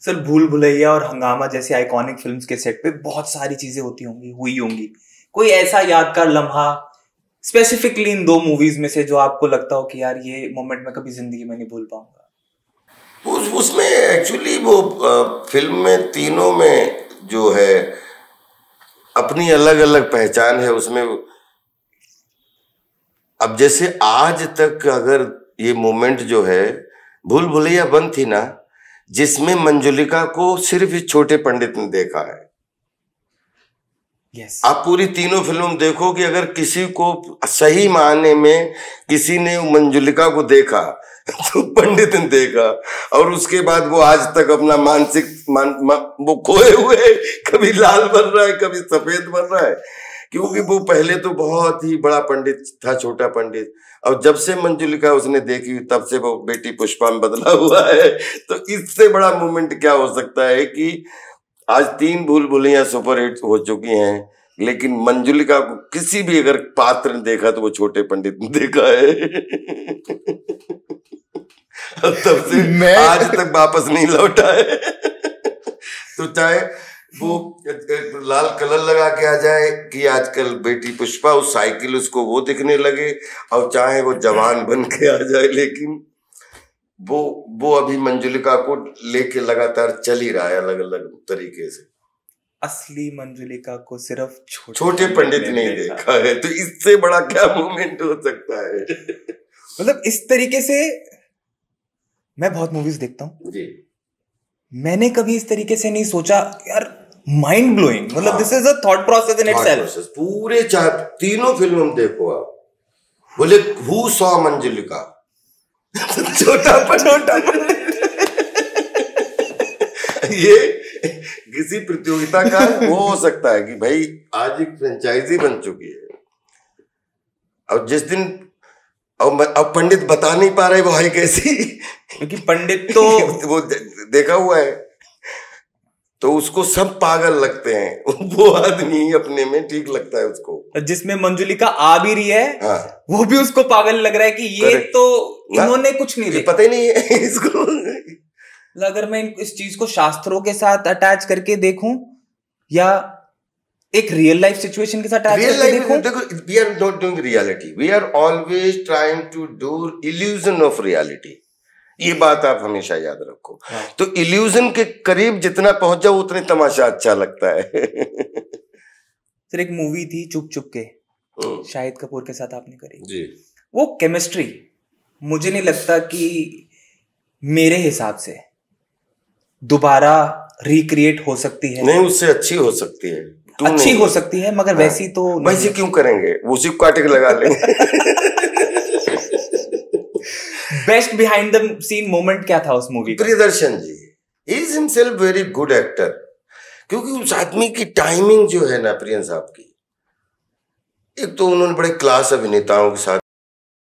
Sir भूल भुलैया और हंगामा जैसे आइकॉनिक फिल्म्स के सेट पे बहुत सारी चीजें हुई होंगी। कोई ऐसा यादगार लम्हा स्पेसिफिकली इन दो मूवीज में से जो आपको लगता हो कि यार ये मोमेंट मैं कभी जिंदगी में नहीं भूल पाऊंगा? उसमें एक्चुअली वो फिल्म में तीनों में जो है अपनी अलग अलग पहचान है उसमें। अब जैसे आज तक अगर ये मोमेंट जो है भूल भुलैया बन थी ना, जिसमें मंजुलिका को सिर्फ इस छोटे पंडित ने देखा है। yes. आप पूरी तीनों फिल्म देखो कि अगर किसी को सही मायने में किसी ने मंजुलिका को देखा तो पंडित ने देखा, और उसके बाद वो आज तक अपना मानसिक वो खोए हुए, कभी लाल बन रहा है कभी सफेद बन रहा है, क्योंकि वो पहले तो बहुत ही बड़ा पंडित था, छोटा पंडित, और जब से मंजुलिका उसने देखी तब से वो बेटी पुष्पा में बदला हुआ है। तो इससे बड़ा मोमेंट क्या हो सकता है कि आज 3 भूल भुलैया सुपरहिट हो चुकी हैं, लेकिन मंजुलिका को किसी भी अगर पात्र ने देखा तो वो छोटे पंडित ने देखा है। तब से आज तक वापस नहीं लौटा है। तो चाहे वो लाल कलर लगा के आ जाए कि आजकल बेटी पुष्पा उस साइकिल उसको वो दिखने लगे, और चाहे वो जवान बन के आ जाए, लेकिन वो अभी मंजुलिका को लेके लगातार चल ही रहा है अलग अलग तरीके से। असली मंजुलिका को सिर्फ छोटे पंडित ने देखा है, तो इससे बड़ा क्या मोमेंट हो सकता है? मतलब इस तरीके से मैं बहुत मूवीज देखता हूँ जी, मैंने कभी इस तरीके से नहीं सोचा यार, माइंड ब्लोइंग। मतलब this is a thought process in itself. पूरे तीनों फिल्म देखो आप, बोले हु सॉ मंजुलिका, छोटा ये किसी प्रतियोगिता का वो हो सकता है कि भाई आज एक फ्रेंचाइजी बन चुकी है, और जिस दिन अब पंडित बता नहीं पा रहे वो है कैसी, क्योंकि पंडित तो वो देखा हुआ है, तो उसको सब पागल लगते हैं। वो आदमी अपने में ठीक लगता है उसको। जिसमें मंजुलिका आ भी रही है, हाँ, वो भी उसको पागल लग रहा है कि ये तो इन्होंने कुछ नहीं देखा, पता ही नहीं है इसको। अगर मैं इस चीज को शास्त्रों के साथ अटैच करके देखूं या एक रियल लाइफ सिचुएशन के साथ अटैच करके देखूं, देखो, we are not doing reality, we are always trying to do illusion of reality। ये बात आप हमेशा याद रखो। तो इल्यूजन के करीब जितना पहुंच जाओ उतने तमाशा अच्छा लगता है। सर एक मूवी थी चुप चुप के, शाहिद कपूर के साथ आपने करी जी, वो केमिस्ट्री मुझे नहीं लगता कि मेरे हिसाब से दोबारा रिक्रिएट हो सकती है। नहीं, उससे अच्छी हो सकती है, अच्छी हो सकती है, मगर वैसी तो वैसे क्यों करेंगे, उसी को काट के लगा लेंगे। Best behind the scene moment क्या था उस मूवी का? Priyadarshan ji, he is himself very good actor, क्योंकि उस आदमी की टाइमिंग जो है ना प्रियन साहब की, एक तो उन्होंने बड़े क्लास अभिनेताओं के साथ